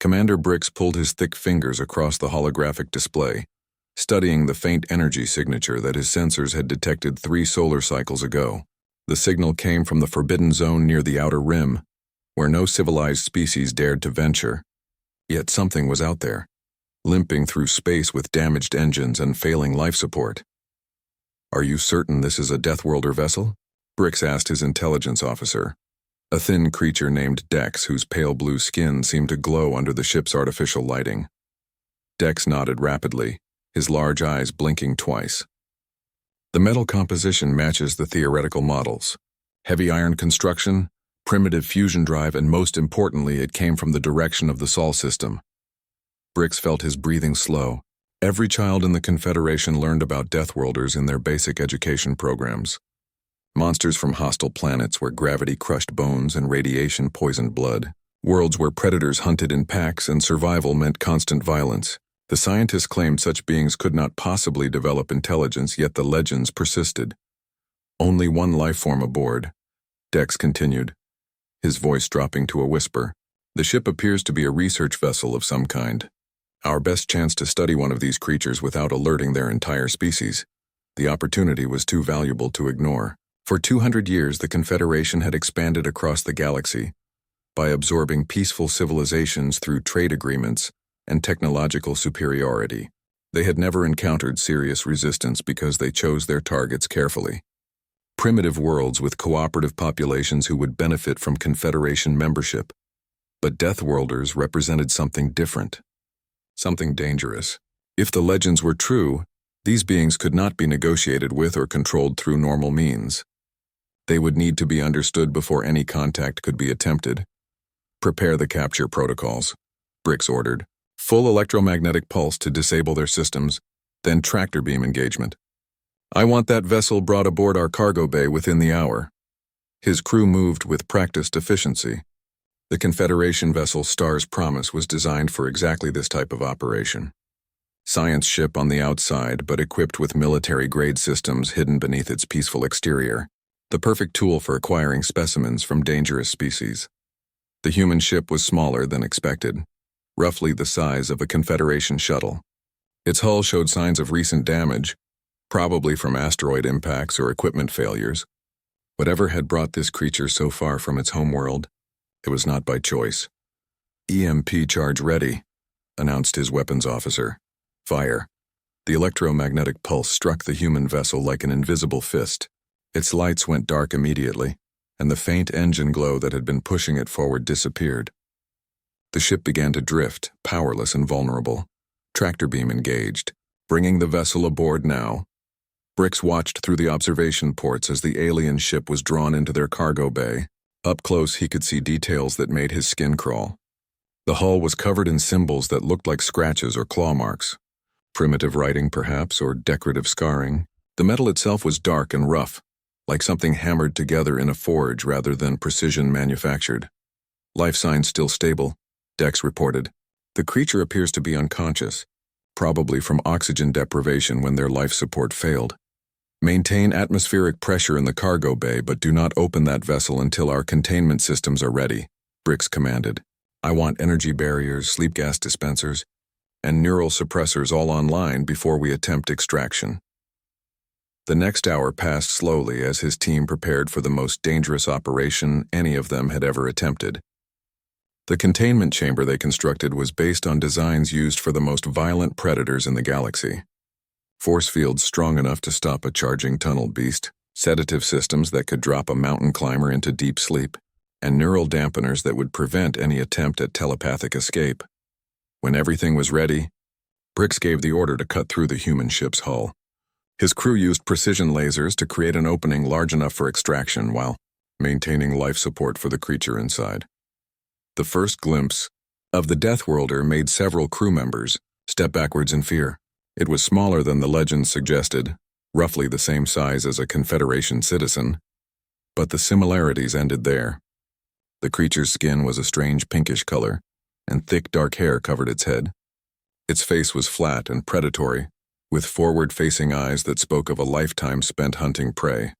Commander Brix pulled his thick fingers across the holographic display, studying the faint energy signature that his sensors had detected 3 solar cycles ago. The signal came from the forbidden zone near the outer rim, where no civilized species dared to venture. Yet something was out there, limping through space with damaged engines and failing life support. "Are you certain this is a Deathworlder vessel?" Brix asked his intelligence officer, a thin creature named Dex whose pale blue skin seemed to glow under the ship's artificial lighting. Dex nodded rapidly, his large eyes blinking twice. "The metal composition matches the theoretical models. Heavy iron construction, primitive fusion drive, and most importantly, it came from the direction of the Sol system." Brix felt his breathing slow. Every child in the Confederation learned about Deathworlders in their basic education programs. Monsters from hostile planets where gravity crushed bones and radiation poisoned blood. Worlds where predators hunted in packs and survival meant constant violence. The scientists claimed such beings could not possibly develop intelligence, yet the legends persisted. "Only one life form aboard," Dex continued, his voice dropping to a whisper. "The ship appears to be a research vessel of some kind. Our best chance to study one of these creatures without alerting their entire species. The opportunity was too valuable to ignore." For 200 years, the Confederation had expanded across the galaxy by absorbing peaceful civilizations through trade agreements and technological superiority. They had never encountered serious resistance because they chose their targets carefully. Primitive worlds with cooperative populations who would benefit from Confederation membership. But Deathworlders represented something different, something dangerous. If the legends were true, these beings could not be negotiated with or controlled through normal means. They would need to be understood before any contact could be attempted. "Prepare the capture protocols," Brix ordered. "Full electromagnetic pulse to disable their systems, then tractor beam engagement. I want that vessel brought aboard our cargo bay within the hour." His crew moved with practiced efficiency. The Confederation vessel Star's Promise was designed for exactly this type of operation. Science ship on the outside, but equipped with military-grade systems hidden beneath its peaceful exterior. The perfect tool for acquiring specimens from dangerous species. The human ship was smaller than expected, roughly the size of a Confederation shuttle. Its hull showed signs of recent damage, probably from asteroid impacts or equipment failures. Whatever had brought this creature so far from its homeworld, it was not by choice. "EMP charge ready," announced his weapons officer. "Fire." The electromagnetic pulse struck the human vessel like an invisible fist. Its lights went dark immediately, and the faint engine glow that had been pushing it forward disappeared. The ship began to drift, powerless and vulnerable. Tractor beam engaged, bringing the vessel aboard now. Brix watched through the observation ports as the alien ship was drawn into their cargo bay. Up close, he could see details that made his skin crawl. The hull was covered in symbols that looked like scratches or claw marks. Primitive writing, perhaps, or decorative scarring. The metal itself was dark and rough, like something hammered together in a forge rather than precision manufactured. "Life signs still stable," Dex reported. "The creature appears to be unconscious, probably from oxygen deprivation when their life support failed. Maintain atmospheric pressure in the cargo bay, but do not open that vessel until our containment systems are ready," Brix commanded. "I want energy barriers, sleep gas dispensers, and neural suppressors all online before we attempt extraction." The next hour passed slowly as his team prepared for the most dangerous operation any of them had ever attempted. The containment chamber they constructed was based on designs used for the most violent predators in the galaxy. Force fields strong enough to stop a charging tunnel beast, sedative systems that could drop a mountain climber into deep sleep, and neural dampeners that would prevent any attempt at telepathic escape. When everything was ready, Brix gave the order to cut through the human ship's hull. His crew used precision lasers to create an opening large enough for extraction while maintaining life support for the creature inside. The first glimpse of the Deathworlder made several crew members step backwards in fear. It was smaller than the legends suggested, roughly the same size as a Confederation citizen, but the similarities ended there. The creature's skin was a strange pinkish color, and thick dark hair covered its head. Its face was flat and predatory, with forward-facing eyes that spoke of a lifetime spent hunting prey.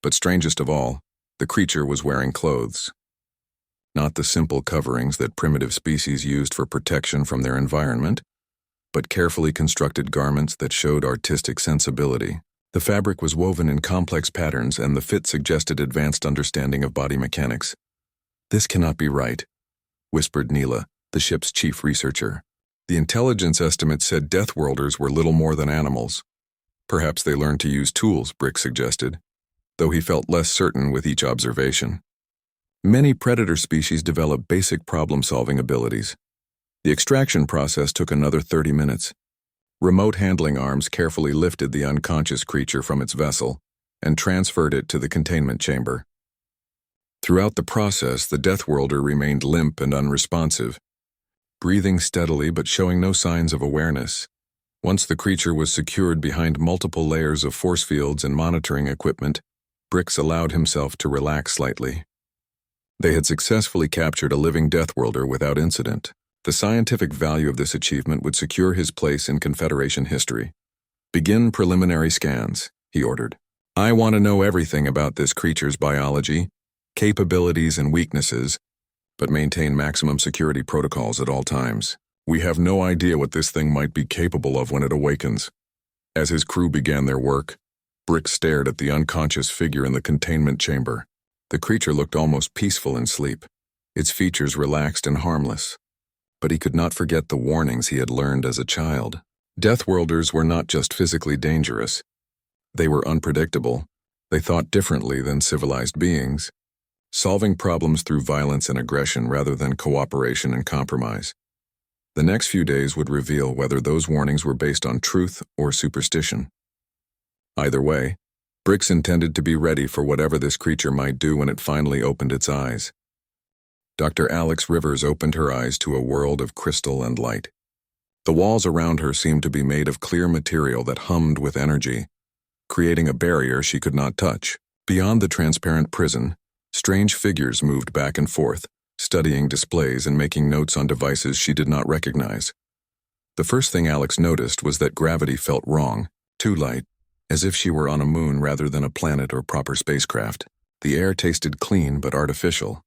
But strangest of all, the creature was wearing clothes. not the simple coverings that primitive species used for protection from their environment, but carefully constructed garments that showed artistic sensibility. The fabric was woven in complex patterns, and the fit suggested advanced understanding of body mechanics. "This cannot be right," whispered Neela, the ship's chief researcher. The intelligence estimate said deathworlders were little more than animals. Perhaps they learned to use tools, Brick suggested, though he felt less certain with each observation. Many predator species develop basic problem-solving abilities. The extraction process took another 30 minutes. Remote handling arms carefully lifted the unconscious creature from its vessel and transferred it to the containment chamber. Throughout the process, the deathworlder remained limp and unresponsive, breathing steadily but showing no signs of awareness. Once the creature was secured behind multiple layers of force fields and monitoring equipment, Bricks allowed himself to relax slightly. They had successfully captured a living deathworlder without incident. The scientific value of this achievement would secure his place in Confederation history. "Begin preliminary scans," he ordered. "I want to know everything about this creature's biology, capabilities, and weaknesses, but maintain maximum security protocols at all times. We have no idea what this thing might be capable of when it awakens." As his crew began their work, Brick stared at the unconscious figure in the containment chamber. The creature looked almost peaceful in sleep, its features relaxed and harmless. But he could not forget the warnings he had learned as a child. Deathworlders were not just physically dangerous. They were unpredictable. They thought differently than civilized beings, solving problems through violence and aggression rather than cooperation and compromise. The next few days would reveal whether those warnings were based on truth or superstition. Either way, Bricks intended to be ready for whatever this creature might do when it finally opened its eyes. Dr. Alex Rivers opened her eyes to a world of crystal and light. The walls around her seemed to be made of clear material that hummed with energy, creating a barrier she could not touch. Beyond the transparent prison, strange figures moved back and forth, studying displays and making notes on devices she did not recognize. The first thing Alex noticed was that gravity felt wrong, too light, as if she were on a moon rather than a planet or proper spacecraft. The air tasted clean but artificial,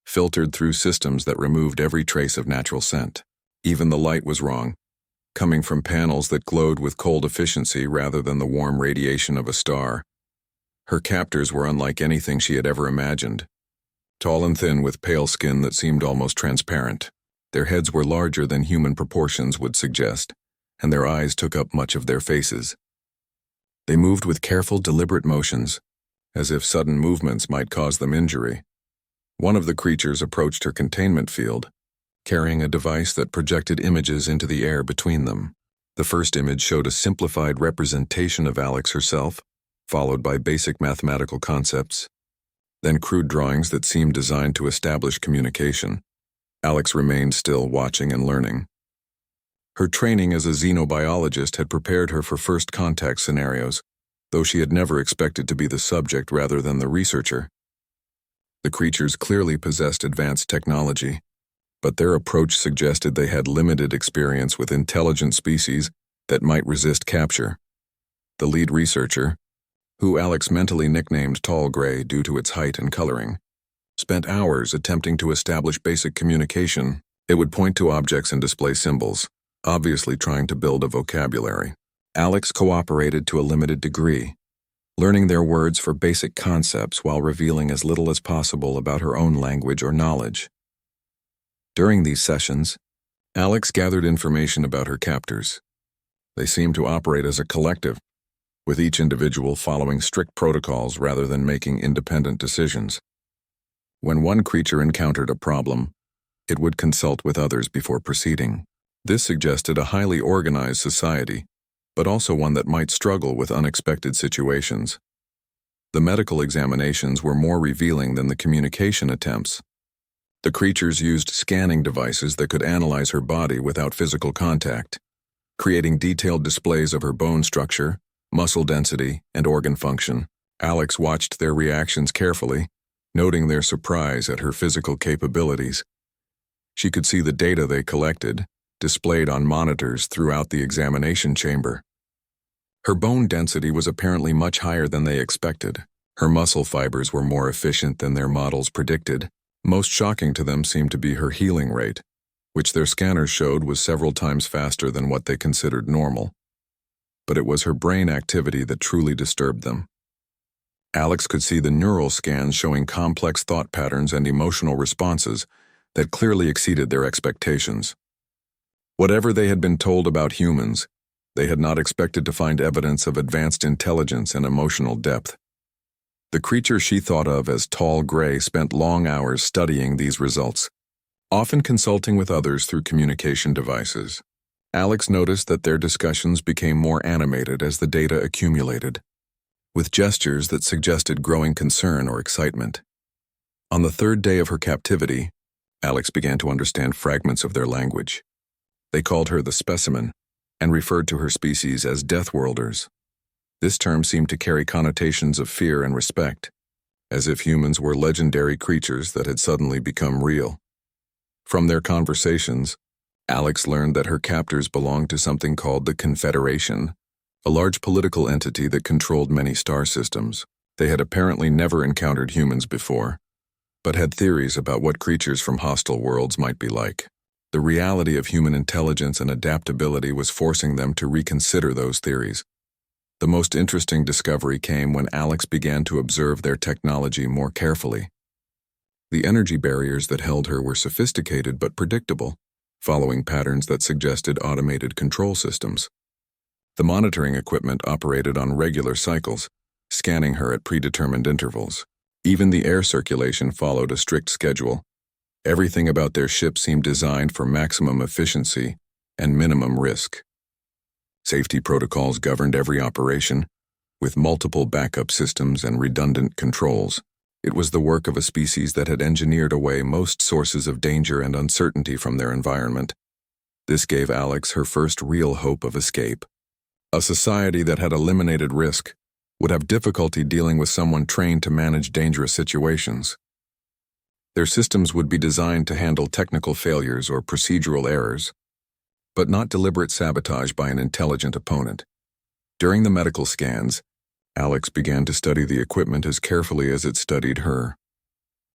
filtered through systems that removed every trace of natural scent. Even the light was wrong, coming from panels that glowed with cold efficiency rather than the warm radiation of a star. Her captors were unlike anything she had ever imagined. Tall and thin with pale skin that seemed almost transparent. Their heads were larger than human proportions would suggest, and their eyes took up much of their faces. They moved with careful, deliberate motions, as if sudden movements might cause them injury. One of the creatures approached her containment field, carrying a device that projected images into the air between them. The first image showed a simplified representation of Alex herself, followed by basic mathematical concepts, then crude drawings that seemed designed to establish communication. Alex remained still, watching and learning. Her training as a xenobiologist had prepared her for first contact scenarios, though she had never expected to be the subject rather than the researcher. The creatures clearly possessed advanced technology, but their approach suggested they had limited experience with intelligent species that might resist capture. The lead researcher, who Alex mentally nicknamed Tall Gray due to its height and coloring, spent hours attempting to establish basic communication. It would point to objects and display symbols, obviously trying to build a vocabulary. Alex cooperated to a limited degree, learning their words for basic concepts while revealing as little as possible about her own language or knowledge. During these sessions, Alex gathered information about her captors. They seemed to operate as a collective, with each individual following strict protocols rather than making independent decisions. When one creature encountered a problem, it would consult with others before proceeding. This suggested a highly organized society, but also one that might struggle with unexpected situations. The medical examinations were more revealing than the communication attempts. The creatures used scanning devices that could analyze her body without physical contact, creating detailed displays of her bone structure, muscle density, and organ function. Alex watched their reactions carefully, noting their surprise at her physical capabilities. She could see the data they collected, displayed on monitors throughout the examination chamber. Her bone density was apparently much higher than they expected. Her muscle fibers were more efficient than their models predicted, Most shocking to them seemed to be her healing rate, which their scanners showed was several times faster than what they considered normal. But it was her brain activity that truly disturbed them. Alex could see the neural scans showing complex thought patterns and emotional responses that clearly exceeded their expectations. Whatever they had been told about humans, they had not expected to find evidence of advanced intelligence and emotional depth. The creature she thought of as tall gray spent long hours studying these results, often consulting with others through communication devices. Alex noticed that their discussions became more animated as the data accumulated, with gestures that suggested growing concern or excitement. On the third day of her captivity, Alex began to understand fragments of their language. They called her the specimen and referred to her species as deathworlders. This term seemed to carry connotations of fear and respect, as if humans were legendary creatures that had suddenly become real. From their conversations, Alex learned that her captors belonged to something called the Confederation, a large political entity that controlled many star systems. They had apparently never encountered humans before, but had theories about what creatures from hostile worlds might be like. The reality of human intelligence and adaptability was forcing them to reconsider those theories. The most interesting discovery came when Alex began to observe their technology more carefully. The energy barriers that held her were sophisticated but predictable, following patterns that suggested automated control systems. The monitoring equipment operated on regular cycles, scanning her at predetermined intervals. Even the air circulation followed a strict schedule. Everything about their ship seemed designed for maximum efficiency and minimum risk. Safety protocols governed every operation, with multiple backup systems and redundant controls. It was the work of a species that had engineered away most sources of danger and uncertainty from their environment. This gave Alex her first real hope of escape. A society that had eliminated risk would have difficulty dealing with someone trained to manage dangerous situations. Their systems would be designed to handle technical failures or procedural errors, but not deliberate sabotage by an intelligent opponent. During the medical scans, Alex began to study the equipment as carefully as it studied her.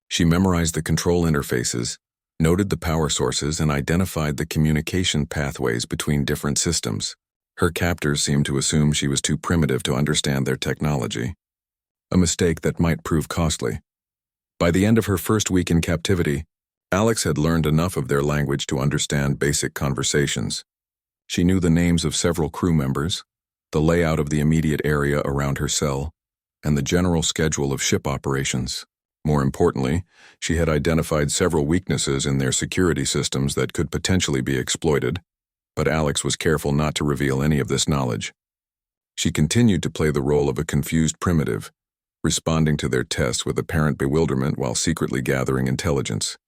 She memorized the control interfaces, noted the power sources, and identified the communication pathways between different systems. Her captors seemed to assume she was too primitive to understand their technology, a mistake that might prove costly. By the end of her first week in captivity, Alex had learned enough of their language to understand basic conversations. She knew the names of several crew members, the layout of the immediate area around her cell, and the general schedule of ship operations. More importantly, she had identified several weaknesses in their security systems that could potentially be exploited, but Alex was careful not to reveal any of this knowledge. She continued to play the role of a confused primitive, responding to their tests with apparent bewilderment while secretly gathering intelligence.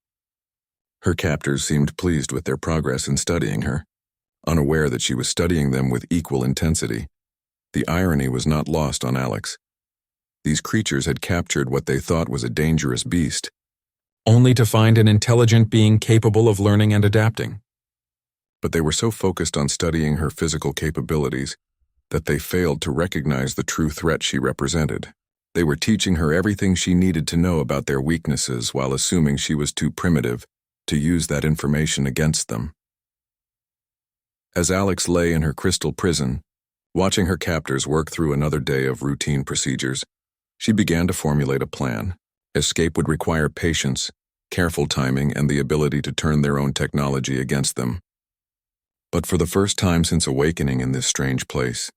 Her captors seemed pleased with their progress in studying her, unaware that she was studying them with equal intensity. The irony was not lost on Alex. These creatures had captured what they thought was a dangerous beast, only to find an intelligent being capable of learning and adapting. But they were so focused on studying her physical capabilities that they failed to recognize the true threat she represented. They were teaching her everything she needed to know about their weaknesses while assuming she was too primitive to use that information against them. As Alex lay in her crystal prison, watching her captors work through another day of routine procedures, she began to formulate a plan. Escape would require patience, careful timing, and the ability to turn their own technology against them. But for the first time since awakening in this strange place,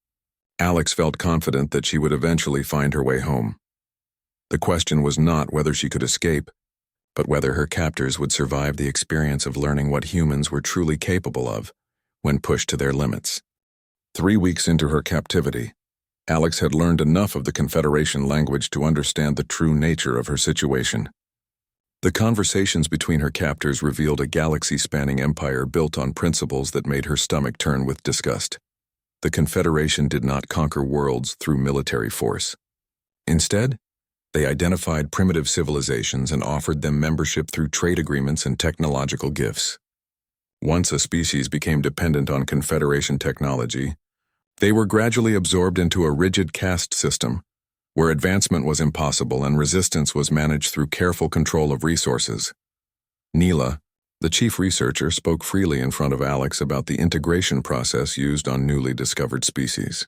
Alex felt confident that she would eventually find her way home. The question was not whether she could escape, but whether her captors would survive the experience of learning what humans were truly capable of when pushed to their limits. 3 weeks into her captivity, Alex had learned enough of the Confederation language to understand the true nature of her situation. The conversations between her captors revealed a galaxy-spanning empire built on principles that made her stomach turn with disgust. The Confederation did not conquer worlds through military force. Instead, they identified primitive civilizations and offered them membership through trade agreements and technological gifts. Once a species became dependent on Confederation technology, they were gradually absorbed into a rigid caste system, where advancement was impossible and resistance was managed through careful control of resources. Neela, the chief researcher, spoke freely in front of Alex about the integration process used on newly discovered species.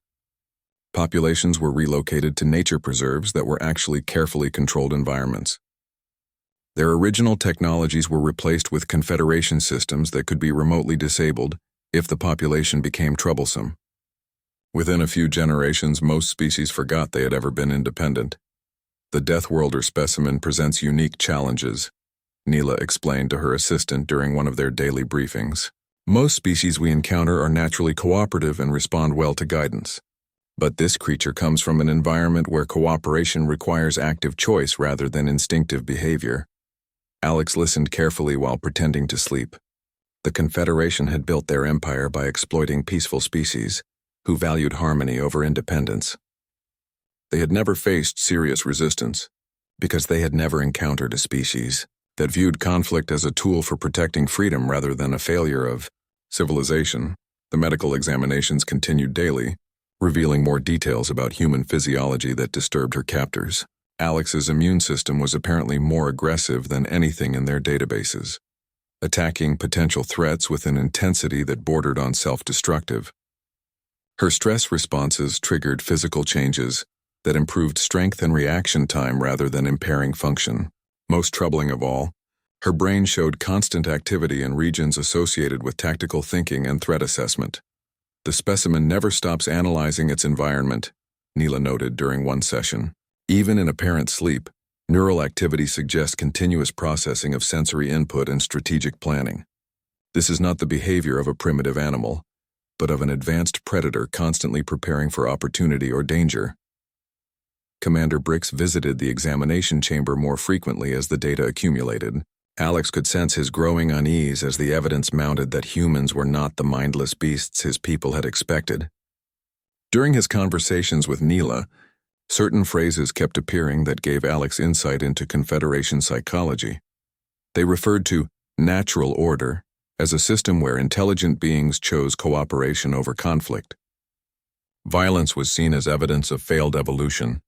Populations were relocated to nature preserves that were actually carefully controlled environments. Their original technologies were replaced with Confederation systems that could be remotely disabled if the population became troublesome. Within a few generations, most species forgot they had ever been independent. The Deathworlder specimen presents unique challenges, Neela explained to her assistant during one of their daily briefings. Most species we encounter are naturally cooperative and respond well to guidance. But this creature comes from an environment where cooperation requires active choice rather than instinctive behavior. Alex listened carefully while pretending to sleep. The Confederation had built their empire by exploiting peaceful species, who valued harmony over independence. They had never faced serious resistance, because they had never encountered a species that viewed conflict as a tool for protecting freedom rather than a failure of civilization. The medical examinations continued daily, revealing more details about human physiology that disturbed her captors. Alex's immune system was apparently more aggressive than anything in their databases, attacking potential threats with an intensity that bordered on self-destructive. Her stress responses triggered physical changes that improved strength and reaction time rather than impairing function. Most troubling of all, her brain showed constant activity in regions associated with tactical thinking and threat assessment. The specimen never stops analyzing its environment, Neela noted during one session. Even in apparent sleep, neural activity suggests continuous processing of sensory input and strategic planning. This is not the behavior of a primitive animal, but of an advanced predator constantly preparing for opportunity or danger. Commander Brix visited the examination chamber more frequently as the data accumulated. Alex could sense his growing unease as the evidence mounted that humans were not the mindless beasts his people had expected. During his conversations with Neela, certain phrases kept appearing that gave Alex insight into Confederation psychology. They referred to natural order as a system where intelligent beings chose cooperation over conflict. Violence was seen as evidence of failed evolution,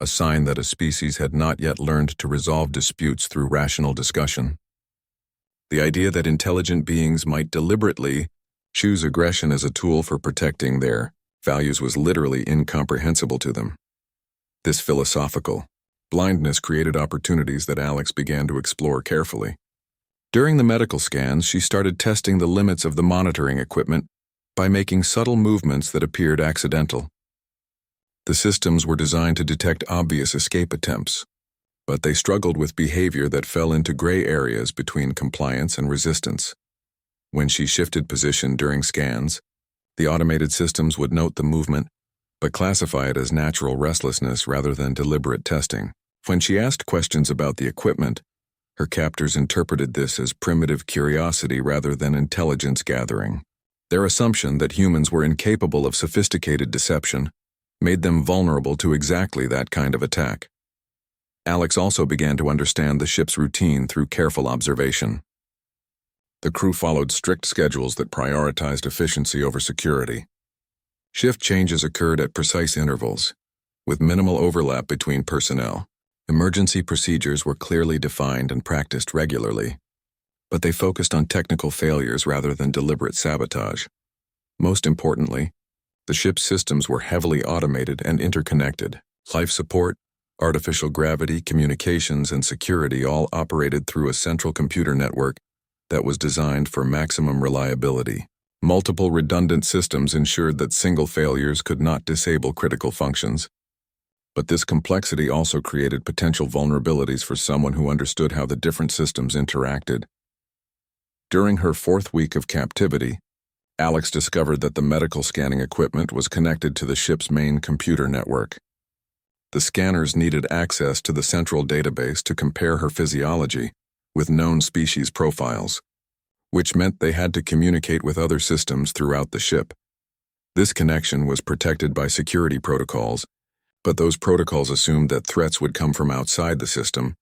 a sign that a species had not yet learned to resolve disputes through rational discussion. The idea that intelligent beings might deliberately choose aggression as a tool for protecting their values was literally incomprehensible to them. This philosophical blindness created opportunities that Alex began to explore carefully. During the medical scans, she started testing the limits of the monitoring equipment by making subtle movements that appeared accidental. The systems were designed to detect obvious escape attempts, but they struggled with behavior that fell into gray areas between compliance and resistance. When she shifted position during scans, the automated systems would note the movement, but classify it as natural restlessness rather than deliberate testing. When she asked questions about the equipment, her captors interpreted this as primitive curiosity rather than intelligence gathering. Their assumption that humans were incapable of sophisticated deception made them vulnerable to exactly that kind of attack. Alex also began to understand the ship's routine through careful observation. The crew followed strict schedules that prioritized efficiency over security. Shift changes occurred at precise intervals, with minimal overlap between personnel. Emergency procedures were clearly defined and practiced regularly, but they focused on technical failures rather than deliberate sabotage. Most importantly, the ship's systems were heavily automated and interconnected. Life support, artificial gravity, communications, and security all operated through a central computer network that was designed for maximum reliability. Multiple redundant systems ensured that single failures could not disable critical functions. But this complexity also created potential vulnerabilities for someone who understood how the different systems interacted. During her 4th week of captivity, Alex discovered that the medical scanning equipment was connected to the ship's main computer network. The scanners needed access to the central database to compare her physiology with known species profiles, which meant they had to communicate with other systems throughout the ship. This connection was protected by security protocols, but those protocols assumed that threats would come from outside the system,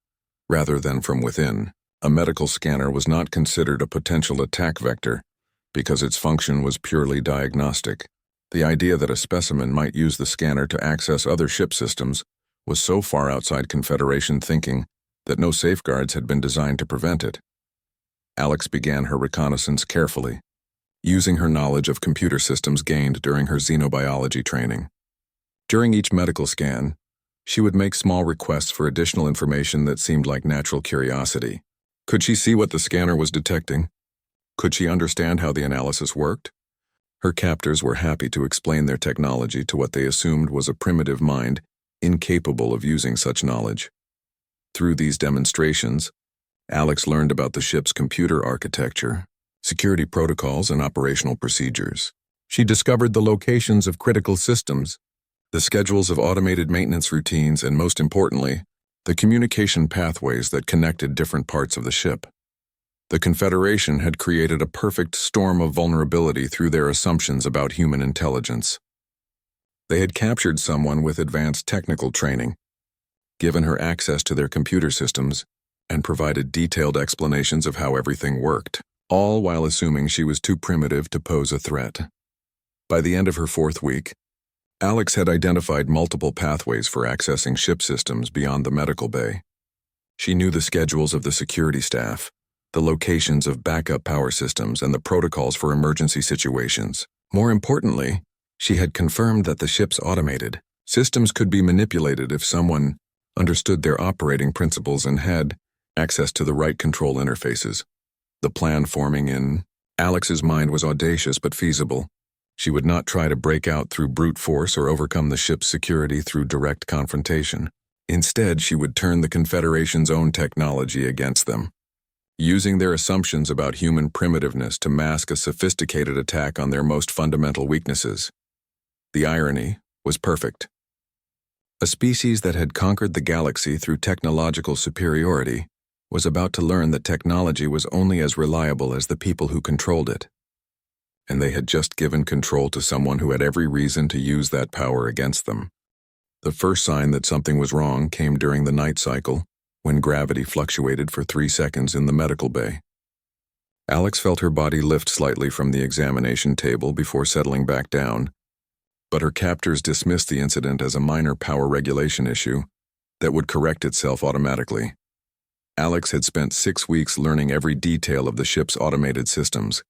rather than from within. A medical scanner was not considered a potential attack vector, because its function was purely diagnostic. The idea that a specimen might use the scanner to access other ship systems was so far outside Confederation thinking that no safeguards had been designed to prevent it. Alex began her reconnaissance carefully, using her knowledge of computer systems gained during her xenobiology training. During each medical scan, she would make small requests for additional information that seemed like natural curiosity. Could she see what the scanner was detecting? Could she understand how the analysis worked? Her captors were happy to explain their technology to what they assumed was a primitive mind incapable of using such knowledge. Through these demonstrations, Alex learned about the ship's computer architecture, security protocols, and operational procedures. She discovered the locations of critical systems, the schedules of automated maintenance routines, and most importantly, the communication pathways that connected different parts of the ship. The Confederation had created a perfect storm of vulnerability through their assumptions about human intelligence. They had captured someone with advanced technical training, given her access to their computer systems, and provided detailed explanations of how everything worked, all while assuming she was too primitive to pose a threat. By the end of her 4th week, Alex had identified multiple pathways for accessing ship systems beyond the medical bay. She knew the schedules of the security staff, the locations of backup power systems, and the protocols for emergency situations. More importantly, she had confirmed that the ship's automated systems could be manipulated if someone understood their operating principles and had access to the right control interfaces. The plan forming in Alex's mind was audacious but feasible. She would not try to break out through brute force or overcome the ship's security through direct confrontation. Instead, she would turn the Confederation's own technology against them, using their assumptions about human primitiveness to mask a sophisticated attack on their most fundamental weaknesses. The irony was perfect. A species that had conquered the galaxy through technological superiority was about to learn that technology was only as reliable as the people who controlled it. And they had just given control to someone who had every reason to use that power against them. The first sign that something was wrong came during the night cycle, when gravity fluctuated for 3 seconds in the medical bay. Alex felt her body lift slightly from the examination table before settling back down, but her captors dismissed the incident as a minor power regulation issue that would correct itself automatically. Alex had spent 6 weeks learning every detail of the ship's automated systems,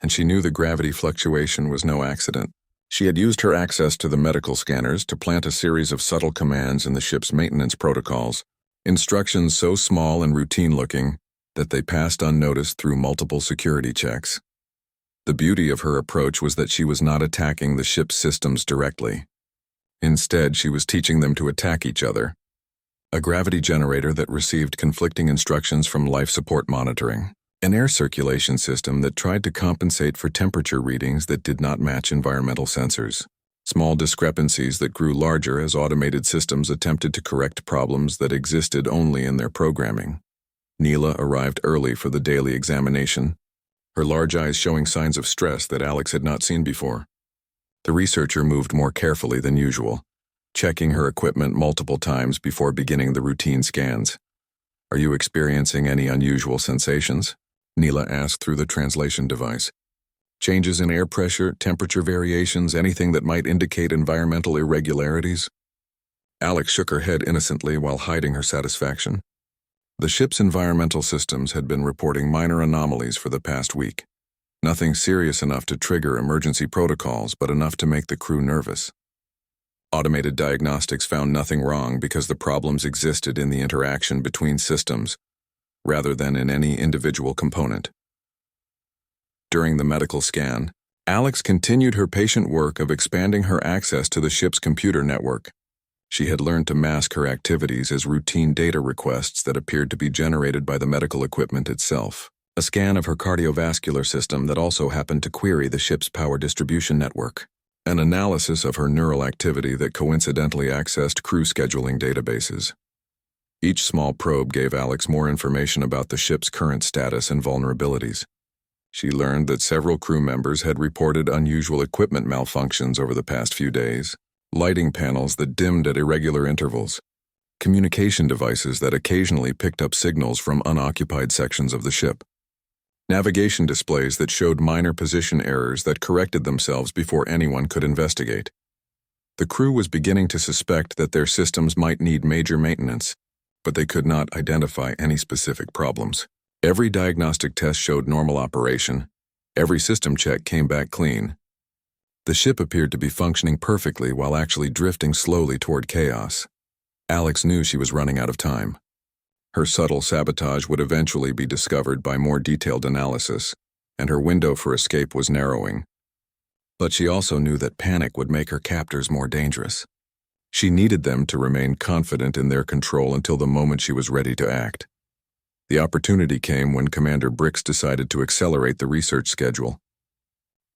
and she knew the gravity fluctuation was no accident. She had used her access to the medical scanners to plant a series of subtle commands in the ship's maintenance protocols, instructions so small and routine-looking that they passed unnoticed through multiple security checks. The beauty of her approach was that she was not attacking the ship's systems directly. Instead, she was teaching them to attack each other. A gravity generator that received conflicting instructions from life support monitoring. An air circulation system that tried to compensate for temperature readings that did not match environmental sensors. Small discrepancies that grew larger as automated systems attempted to correct problems that existed only in their programming. Neela arrived early for the daily examination, her large eyes showing signs of stress that Alex had not seen before. The researcher moved more carefully than usual, checking her equipment multiple times before beginning the routine scans. "Are you experiencing any unusual sensations?" Neela asked through the translation device. "Changes in air pressure, temperature variations, anything that might indicate environmental irregularities?" Alex shook her head innocently while hiding her satisfaction. The ship's environmental systems had been reporting minor anomalies for the past week. Nothing serious enough to trigger emergency protocols, but enough to make the crew nervous. Automated diagnostics found nothing wrong because the problems existed in the interaction between systems, rather than in any individual component. During the medical scan, Alex continued her patient work of expanding her access to the ship's computer network. She had learned to mask her activities as routine data requests that appeared to be generated by the medical equipment itself. A scan of her cardiovascular system that also happened to query the ship's power distribution network. An analysis of her neural activity that coincidentally accessed crew scheduling databases. Each small probe gave Alex more information about the ship's current status and vulnerabilities. She learned that several crew members had reported unusual equipment malfunctions over the past few days, lighting panels that dimmed at irregular intervals, communication devices that occasionally picked up signals from unoccupied sections of the ship, navigation displays that showed minor position errors that corrected themselves before anyone could investigate. The crew was beginning to suspect that their systems might need major maintenance, but they could not identify any specific problems. Every diagnostic test showed normal operation. Every system check came back clean. The ship appeared to be functioning perfectly while actually drifting slowly toward chaos. Alex knew she was running out of time. Her subtle sabotage would eventually be discovered by more detailed analysis, and her window for escape was narrowing. But she also knew that panic would make her captors more dangerous. She needed them to remain confident in their control until the moment she was ready to act. The opportunity came when Commander Brix decided to accelerate the research schedule.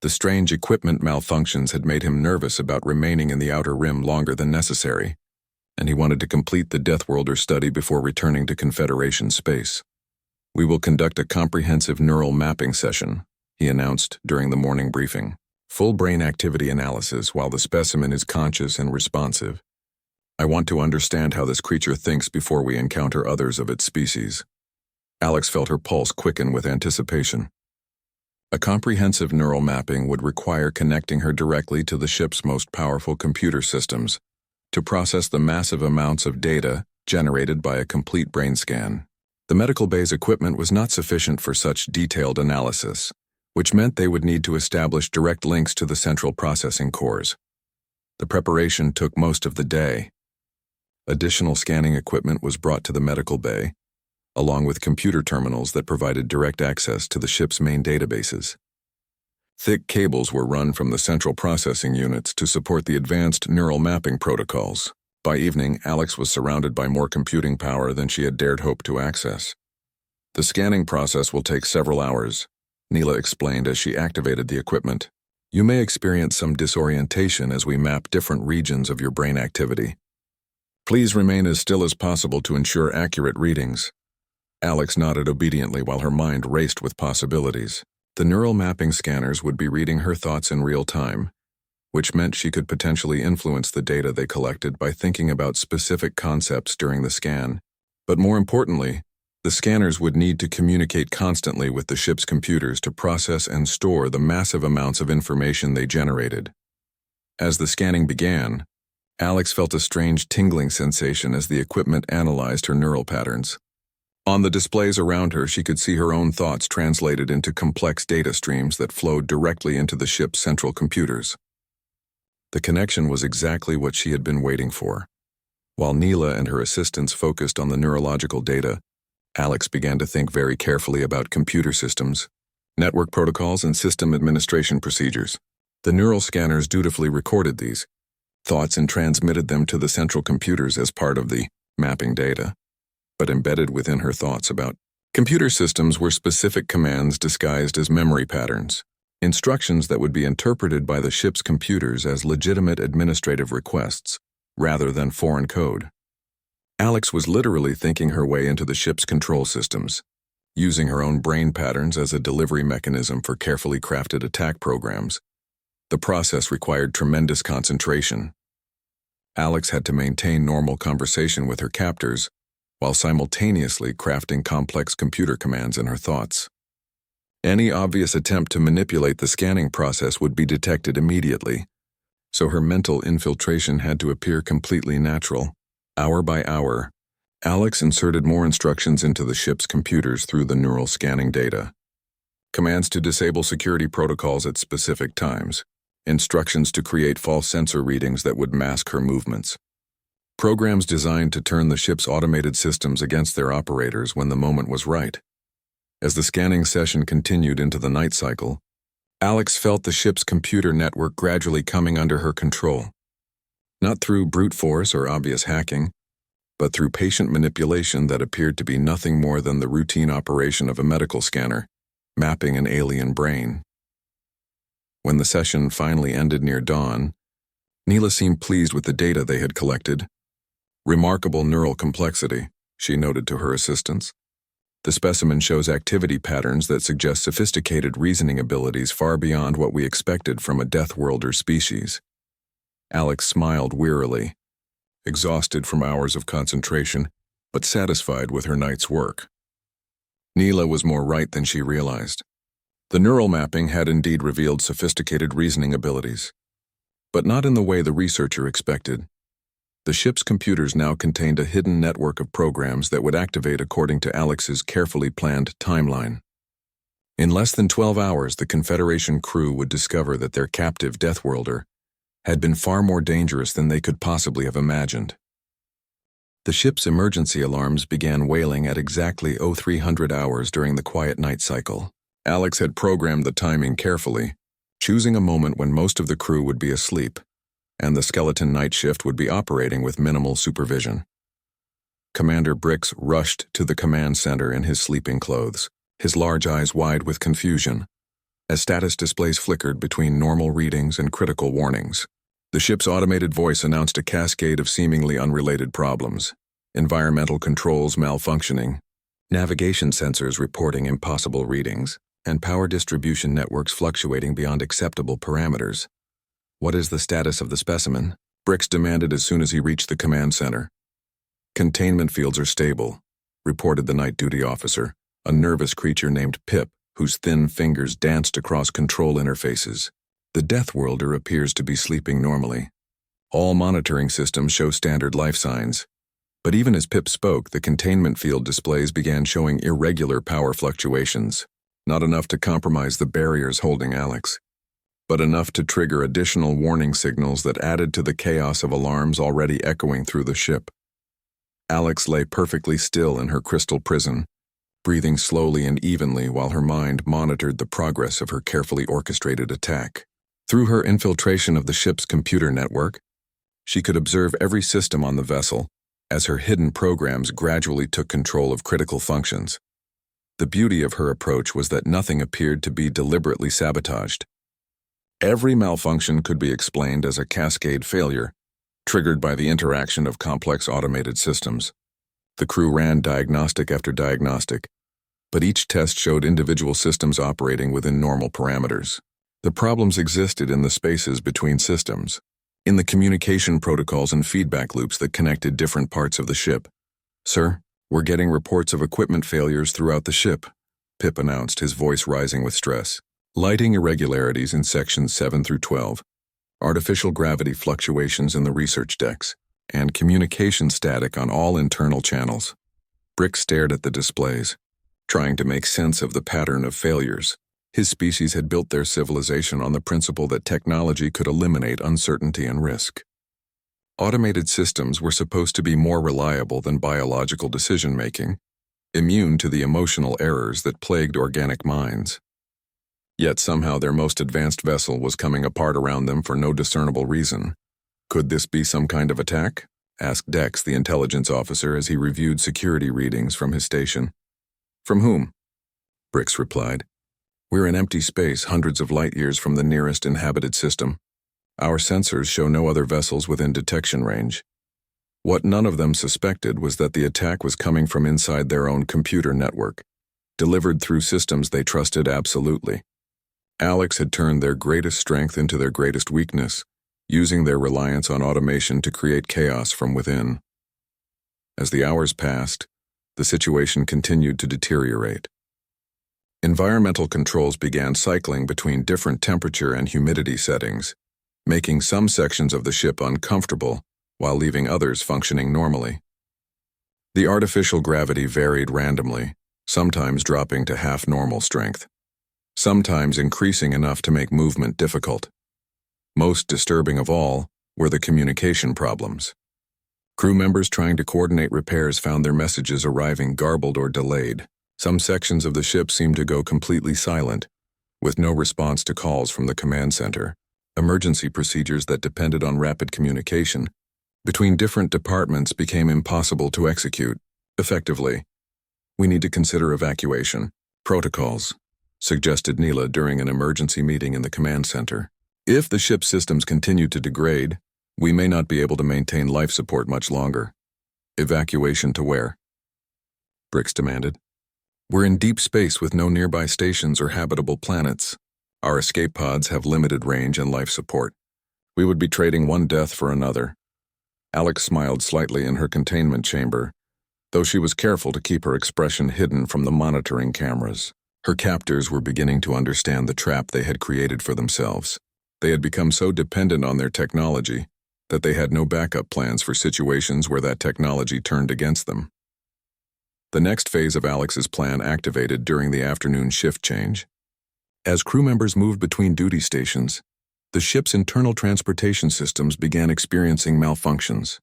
The strange equipment malfunctions had made him nervous about remaining in the Outer Rim longer than necessary, and he wanted to complete the Deathworlder study before returning to Confederation space. "We will conduct a comprehensive neural mapping session," he announced during the morning briefing. "Full brain activity analysis while the specimen is conscious and responsive. I want to understand how this creature thinks before we encounter others of its species." Alex felt her pulse quicken with anticipation. A comprehensive neural mapping would require connecting her directly to the ship's most powerful computer systems to process the massive amounts of data generated by a complete brain scan. The medical bay's equipment was not sufficient for such detailed analysis, which meant they would need to establish direct links to the central processing cores. The preparation took most of the day. Additional scanning equipment was brought to the medical bay, along with computer terminals that provided direct access to the ship's main databases. Thick cables were run from the central processing units to support the advanced neural mapping protocols. By evening, Alex was surrounded by more computing power than she had dared hope to access. "The scanning process will take several hours," Neela explained as she activated the equipment. "You may experience some disorientation as we map different regions of your brain activity. Please remain as still as possible to ensure accurate readings." Alex nodded obediently while her mind raced with possibilities. The neural mapping scanners would be reading her thoughts in real time, which meant she could potentially influence the data they collected by thinking about specific concepts during the scan. But more importantly, the scanners would need to communicate constantly with the ship's computers to process and store the massive amounts of information they generated. As the scanning began, Alex felt a strange tingling sensation as the equipment analyzed her neural patterns. On the displays around her, she could see her own thoughts translated into complex data streams that flowed directly into the ship's central computers. The connection was exactly what she had been waiting for. While Neela and her assistants focused on the neurological data, Alex began to think very carefully about computer systems, network protocols, and system administration procedures. The neural scanners dutifully recorded these thoughts and transmitted them to the central computers as part of the mapping data. But embedded within her thoughts about computer systems were specific commands disguised as memory patterns, instructions that would be interpreted by the ship's computers as legitimate administrative requests, rather than foreign code. Alex was literally thinking her way into the ship's control systems, using her own brain patterns as a delivery mechanism for carefully crafted attack programs. The process required tremendous concentration. Alex had to maintain normal conversation with her captors, while simultaneously crafting complex computer commands in her thoughts. Any obvious attempt to manipulate the scanning process would be detected immediately, so her mental infiltration had to appear completely natural. Hour by hour, Alex inserted more instructions into the ship's computers through the neural scanning data. Commands to disable security protocols at specific times, instructions to create false sensor readings that would mask her movements. Programs designed to turn the ship's automated systems against their operators when the moment was right. As the scanning session continued into the night cycle, Alex felt the ship's computer network gradually coming under her control. Not through brute force or obvious hacking, but through patient manipulation that appeared to be nothing more than the routine operation of a medical scanner, mapping an alien brain. When the session finally ended near dawn, Neela seemed pleased with the data they had collected. "Remarkable neural complexity," she noted to her assistants. "The specimen shows activity patterns that suggest sophisticated reasoning abilities far beyond what we expected from a Deathworlder species." Alex smiled wearily, exhausted from hours of concentration, but satisfied with her night's work. Neela was more right than she realized. The neural mapping had indeed revealed sophisticated reasoning abilities. But not in the way the researcher expected. The ship's computers now contained a hidden network of programs that would activate according to Alex's carefully planned timeline. In less than 12 hours, the Confederation crew would discover that their captive Deathworlder had been far more dangerous than they could possibly have imagined. The ship's emergency alarms began wailing at exactly 0300 hours during the quiet night cycle. Alex had programmed the timing carefully, choosing a moment when most of the crew would be asleep, and the skeleton night shift would be operating with minimal supervision. Commander Brix rushed to the command center in his sleeping clothes, his large eyes wide with confusion, as status displays flickered between normal readings and critical warnings. The ship's automated voice announced a cascade of seemingly unrelated problems: environmental controls malfunctioning, navigation sensors reporting impossible readings, and power distribution networks fluctuating beyond acceptable parameters. "What is the status of the specimen?" Brix demanded as soon as he reached the command center. "Containment fields are stable," reported the night duty officer, a nervous creature named Pip, whose thin fingers danced across control interfaces. "The Deathworlder appears to be sleeping normally. All monitoring systems show standard life signs." But even as Pip spoke, the containment field displays began showing irregular power fluctuations, not enough to compromise the barriers holding Alex, but enough to trigger additional warning signals that added to the chaos of alarms already echoing through the ship. Alex lay perfectly still in her crystal prison, breathing slowly and evenly while her mind monitored the progress of her carefully orchestrated attack. Through her infiltration of the ship's computer network, she could observe every system on the vessel as her hidden programs gradually took control of critical functions. The beauty of her approach was that nothing appeared to be deliberately sabotaged. Every malfunction could be explained as a cascade failure, triggered by the interaction of complex automated systems. The crew ran diagnostic after diagnostic, but each test showed individual systems operating within normal parameters. The problems existed in the spaces between systems, in the communication protocols and feedback loops that connected different parts of the ship. "Sir, we're getting reports of equipment failures throughout the ship," Pip announced, his voice rising with stress. "Lighting irregularities in sections 7 through 12, artificial gravity fluctuations in the research decks, and communication static on all internal channels." Brix stared at the displays, trying to make sense of the pattern of failures. His species had built their civilization on the principle that technology could eliminate uncertainty and risk. Automated systems were supposed to be more reliable than biological decision-making, immune to the emotional errors that plagued organic minds. Yet somehow their most advanced vessel was coming apart around them for no discernible reason. "Could this be some kind of attack?" asked Dex, the intelligence officer, as he reviewed security readings from his station. "From whom?" Brix replied. "We're in empty space hundreds of light years from the nearest inhabited system. Our sensors show no other vessels within detection range." What none of them suspected was that the attack was coming from inside their own computer network, delivered through systems they trusted absolutely. Alex had turned their greatest strength into their greatest weakness, using their reliance on automation to create chaos from within. As the hours passed, the situation continued to deteriorate. Environmental controls began cycling between different temperature and humidity settings, making some sections of the ship uncomfortable while leaving others functioning normally. The artificial gravity varied randomly, sometimes dropping to half normal strength, sometimes increasing enough to make movement difficult. Most disturbing of all were the communication problems. Crew members trying to coordinate repairs found their messages arriving garbled or delayed. Some sections of the ship seemed to go completely silent, with no response to calls from the command center. Emergency procedures that depended on rapid communication between different departments became impossible to execute effectively. "We need to consider evacuation protocols," suggested Neela during an emergency meeting in the command center. "If the ship's systems continue to degrade, we may not be able to maintain life support much longer." "Evacuation to where?" Brix demanded. "We're in deep space with no nearby stations or habitable planets. Our escape pods have limited range and life support. We would be trading one death for another." Alex smiled slightly in her containment chamber, though she was careful to keep her expression hidden from the monitoring cameras. Her captors were beginning to understand the trap they had created for themselves. They had become so dependent on their technology that they had no backup plans for situations where that technology turned against them. The next phase of Alex's plan activated during the afternoon shift change. As crew members moved between duty stations, the ship's internal transportation systems began experiencing malfunctions.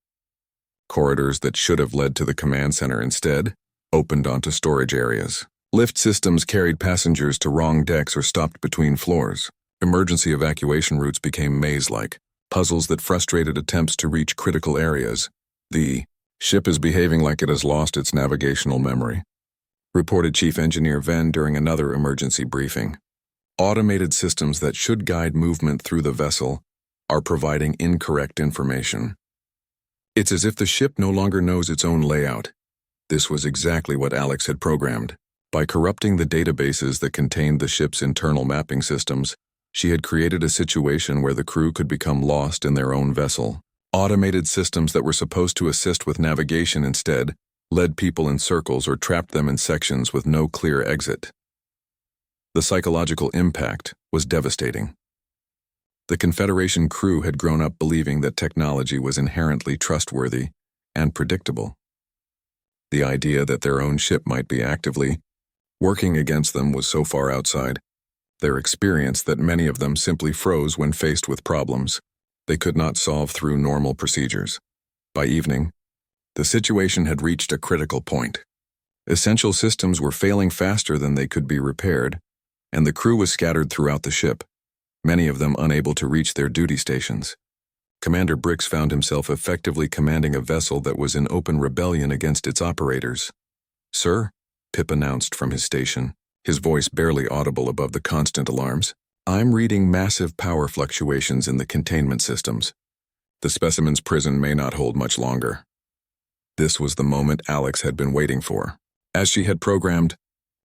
Corridors that should have led to the command center instead opened onto storage areas. Lift systems carried passengers to wrong decks or stopped between floors. Emergency evacuation routes became maze-like, puzzles that frustrated attempts to reach critical areas. The ship is behaving like it has lost its navigational memory, reported Chief Engineer Venn during another emergency briefing. Automated systems that should guide movement through the vessel are providing incorrect information. It's as if the ship no longer knows its own layout. This was exactly what Alex had programmed. By corrupting the databases that contained the ship's internal mapping systems, she had created a situation where the crew could become lost in their own vessel. Automated systems that were supposed to assist with navigation instead led people in circles or trapped them in sections with no clear exit. The psychological impact was devastating. The Confederation crew had grown up believing that technology was inherently trustworthy and predictable. The idea that their own ship might be actively working against them was so far outside their experience that many of them simply froze when faced with problems they could not solve through normal procedures. By evening, the situation had reached a critical point. Essential systems were failing faster than they could be repaired, and the crew was scattered throughout the ship, many of them unable to reach their duty stations. Commander Brix found himself effectively commanding a vessel that was in open rebellion against its operators. "Sir," Pip announced from his station, his voice barely audible above the constant alarms, "I'm reading massive power fluctuations in the containment systems. The specimen's prison may not hold much longer." This was the moment Alex had been waiting for. As she had programmed,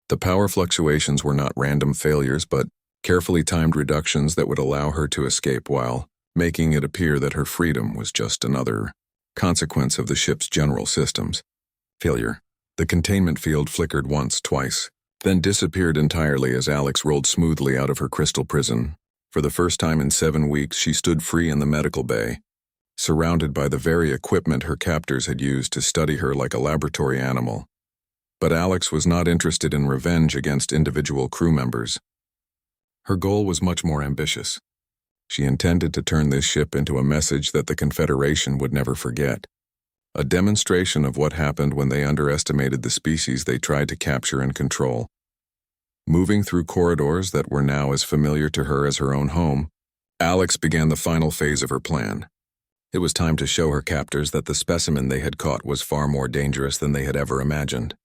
the power fluctuations were not random failures but carefully timed reductions that would allow her to escape while making it appear that her freedom was just another consequence of the ship's general systems. Failure. The containment field flickered once, twice, then disappeared entirely as Alex rolled smoothly out of her crystal prison. For the first time in 7 weeks, she stood free in the medical bay, surrounded by the very equipment her captors had used to study her like a laboratory animal. But Alex was not interested in revenge against individual crew members. Her goal was much more ambitious. She intended to turn this ship into a message that the Confederation would never forget. A demonstration of what happened when they underestimated the species they tried to capture and control. Moving through corridors that were now as familiar to her as her own home, Alex began the final phase of her plan. It was time to show her captors that the specimen they had caught was far more dangerous than they had ever imagined.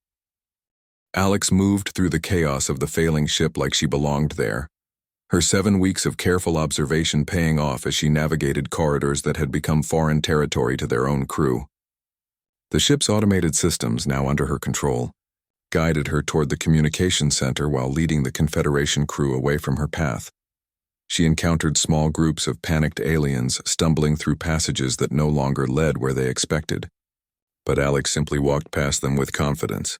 Alex moved through the chaos of the failing ship like she belonged there, her 7 weeks of careful observation paying off as she navigated corridors that had become foreign territory to their own crew. The ship's automated systems, now under her control, guided her toward the communication center while leading the Confederation crew away from her path. She encountered small groups of panicked aliens stumbling through passages that no longer led where they expected. But Alex simply walked past them with confidence.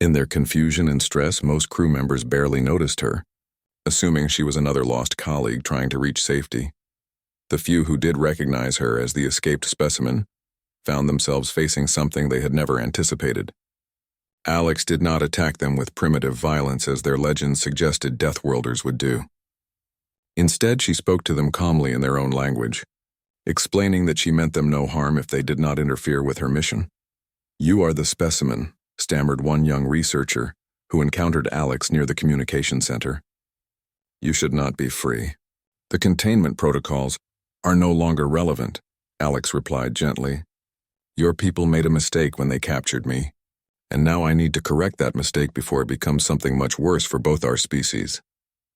In their confusion and stress, most crew members barely noticed her, assuming she was another lost colleague trying to reach safety. The few who did recognize her as the escaped specimen found themselves facing something they had never anticipated. Alex did not attack them with primitive violence as their legends suggested Deathworlders would do. Instead, she spoke to them calmly in their own language, explaining that she meant them no harm if they did not interfere with her mission. "You are the specimen," stammered one young researcher who encountered Alex near the communication center. "You should not be free. The containment protocols are no longer relevant," Alex replied gently. "Your people made a mistake when they captured me, and now I need to correct that mistake before it becomes something much worse for both our species."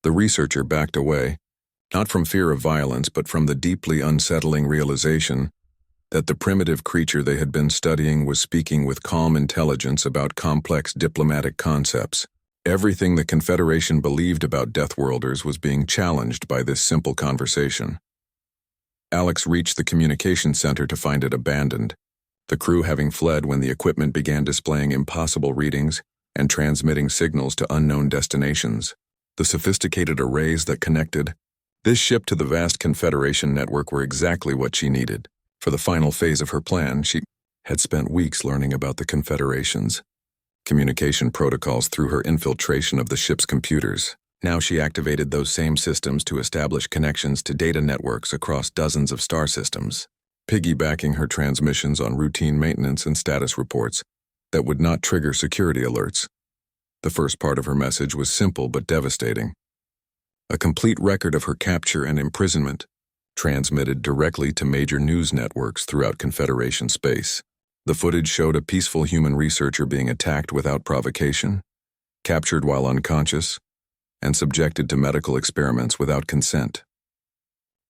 The researcher backed away, not from fear of violence but from the deeply unsettling realization that the primitive creature they had been studying was speaking with calm intelligence about complex diplomatic concepts. Everything the Confederation believed about Deathworlders was being challenged by this simple conversation. Alex reached the communication center to find it abandoned, the crew having fled when the equipment began displaying impossible readings and transmitting signals to unknown destinations. The sophisticated arrays that connected This ship to the vast Confederation network were exactly what she needed. For the final phase of her plan, she had spent weeks learning about the Confederation's communication protocols through her infiltration of the ship's computers. Now she activated those same systems to establish connections to data networks across dozens of star systems, piggybacking her transmissions on routine maintenance and status reports that would not trigger security alerts. The first part of her message was simple but devastating. A complete record of her capture and imprisonment, transmitted directly to major news networks throughout Confederation space. The footage showed a peaceful human researcher being attacked without provocation, captured while unconscious, and subjected to medical experiments without consent.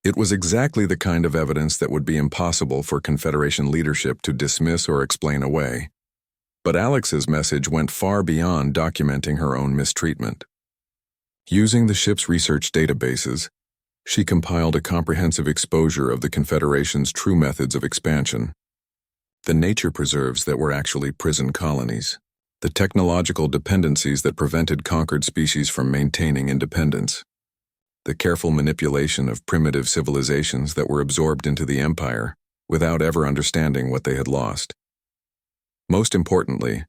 It was exactly the kind of evidence that would be impossible for Confederation leadership to dismiss or explain away. But Alex's message went far beyond documenting her own mistreatment. Using the ship's research databases, she compiled a comprehensive exposure of the Confederation's true methods of expansion, the nature preserves that were actually prison colonies, the technological dependencies that prevented conquered species from maintaining independence, the careful manipulation of primitive civilizations that were absorbed into the empire without ever understanding what they had lost. Most importantly,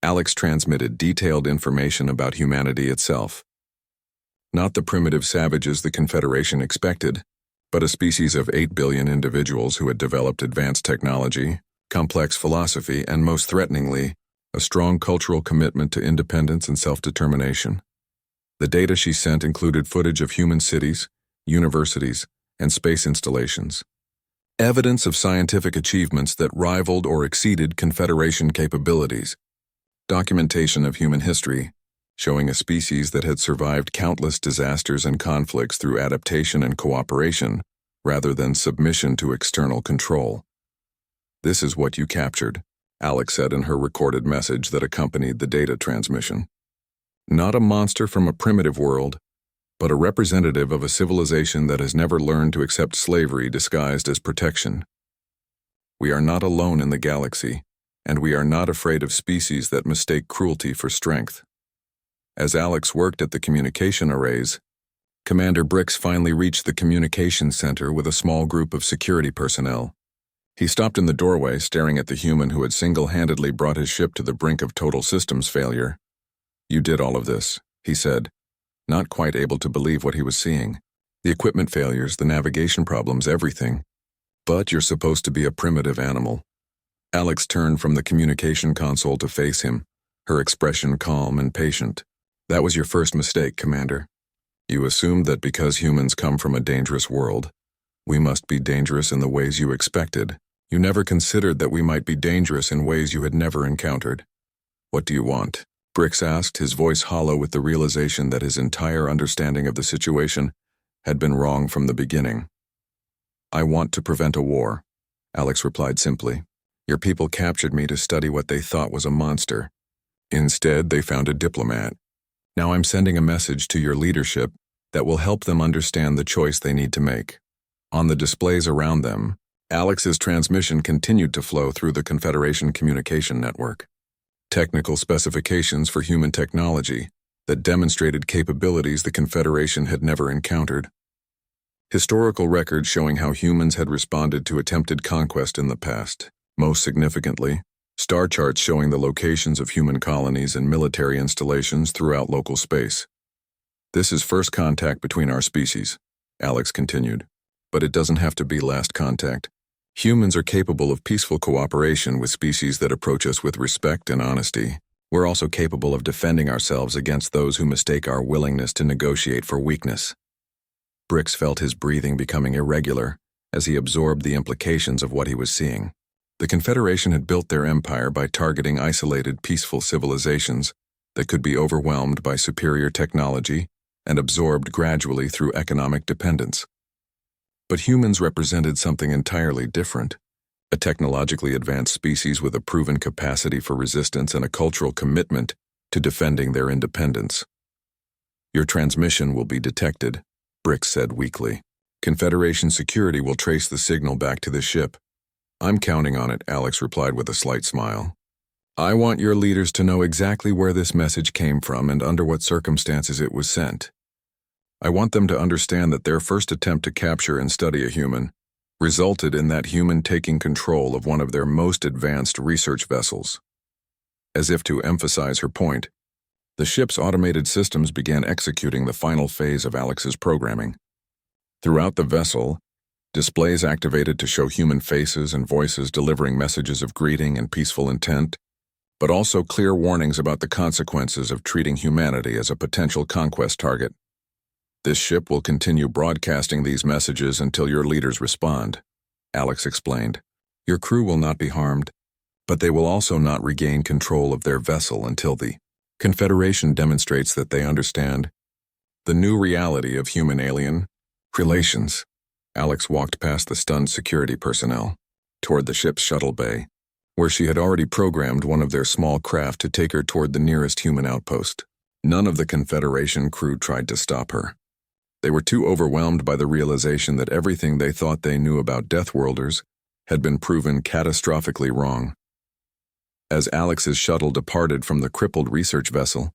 Alex transmitted detailed information about humanity itself. Not the primitive savages the Confederation expected, but a species of 8 billion individuals who had developed advanced technology, complex philosophy, and most threateningly, a strong cultural commitment to independence and self-determination. The data she sent included footage of human cities, universities, and space installations. Evidence of scientific achievements that rivaled or exceeded Confederation capabilities. Documentation of human history, showing a species that had survived countless disasters and conflicts through adaptation and cooperation, rather than submission to external control. "This is what you captured," Alex said in her recorded message that accompanied the data transmission. "Not a monster from a primitive world, but a representative of a civilization that has never learned to accept slavery disguised as protection. We are not alone in the galaxy, and we are not afraid of species that mistake cruelty for strength." As Alex worked at the communication arrays, Commander Brix finally reached the communications center with a small group of security personnel. He stopped in the doorway, staring at the human who had single-handedly brought his ship to the brink of total systems failure. "You did all of this," he said, not quite able to believe what he was seeing. "The equipment failures, the navigation problems, everything. But you're supposed to be a primitive animal." Alex turned from the communication console to face him, her expression calm and patient. "That was your first mistake, Commander. You assumed that because humans come from a dangerous world, we must be dangerous in the ways you expected. You never considered that we might be dangerous in ways you had never encountered. What do you want?" Brix asked, his voice hollow with the realization that his entire understanding of the situation had been wrong from the beginning. "I want to prevent a war," Alex replied simply. "Your people captured me to study what they thought was a monster. Instead, they found a diplomat. Now I'm sending a message to your leadership that will help them understand the choice they need to make." On the displays around them, Alex's transmission continued to flow through the Confederation communication network. Technical specifications for human technology that demonstrated capabilities the Confederation had never encountered. Historical records showing how humans had responded to attempted conquest in the past. Most significantly, star charts showing the locations of human colonies and military installations throughout local space. "This is first contact between our species," Alex continued. "But it doesn't have to be last contact. Humans are capable of peaceful cooperation with species that approach us with respect and honesty. We're also capable of defending ourselves against those who mistake our willingness to negotiate for weakness." Brix felt his breathing becoming irregular as he absorbed the implications of what he was seeing. The Confederation had built their empire by targeting isolated, peaceful civilizations that could be overwhelmed by superior technology and absorbed gradually through economic dependence. But humans represented something entirely different, a technologically advanced species with a proven capacity for resistance and a cultural commitment to defending their independence. "Your transmission will be detected," Brix said weakly. "Confederation security will trace the signal back to the ship." "I'm counting on it," Alex replied with a slight smile. "I want your leaders to know exactly where this message came from and under what circumstances it was sent. I want them to understand that their first attempt to capture and study a human resulted in that human taking control of one of their most advanced research vessels. As if to emphasize her point, the ship's automated systems began executing the final phase of Alex's programming. Throughout the vessel, displays activated to show human faces and voices delivering messages of greeting and peaceful intent, but also clear warnings about the consequences of treating humanity as a potential conquest target. This ship will continue broadcasting these messages until your leaders respond, Alex explained. Your crew will not be harmed, but they will also not regain control of their vessel until the Confederation demonstrates that they understand the new reality of human-alien relations. Alex walked past the stunned security personnel toward the ship's shuttle bay, where she had already programmed one of their small craft to take her toward the nearest human outpost. None of the Confederation crew tried to stop her. They were too overwhelmed by the realization that everything they thought they knew about Deathworlders had been proven catastrophically wrong. As Alex's shuttle departed from the crippled research vessel,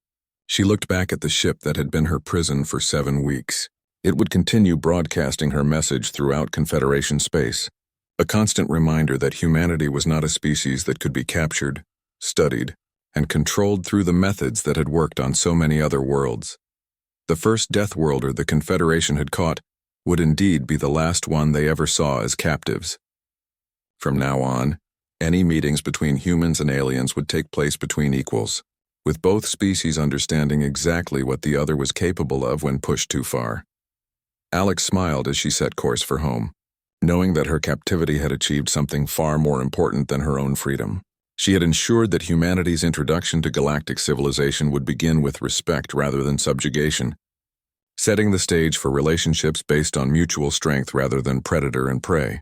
she looked back at the ship that had been her prison for 7 weeks. It would continue broadcasting her message throughout Confederation space, a constant reminder that humanity was not a species that could be captured, studied, and controlled through the methods that had worked on so many other worlds. The first Deathworlder the Confederation had caught would indeed be the last one they ever saw as captives. From now on, any meetings between humans and aliens would take place between equals, with both species understanding exactly what the other was capable of when pushed too far. Alex smiled as she set course for home, knowing that her captivity had achieved something far more important than her own freedom. She had ensured that humanity's introduction to galactic civilization would begin with respect rather than subjugation, setting the stage for relationships based on mutual strength rather than predator and prey.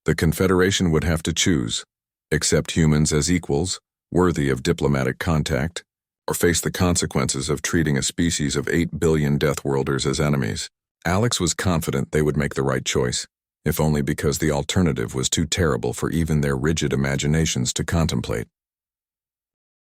The Confederation would have to choose: accept humans as equals, worthy of diplomatic contact, or face the consequences of treating a species of 8 billion Deathworlders as enemies. Alex was confident they would make the right choice, if only because the alternative was too terrible for even their rigid imaginations to contemplate.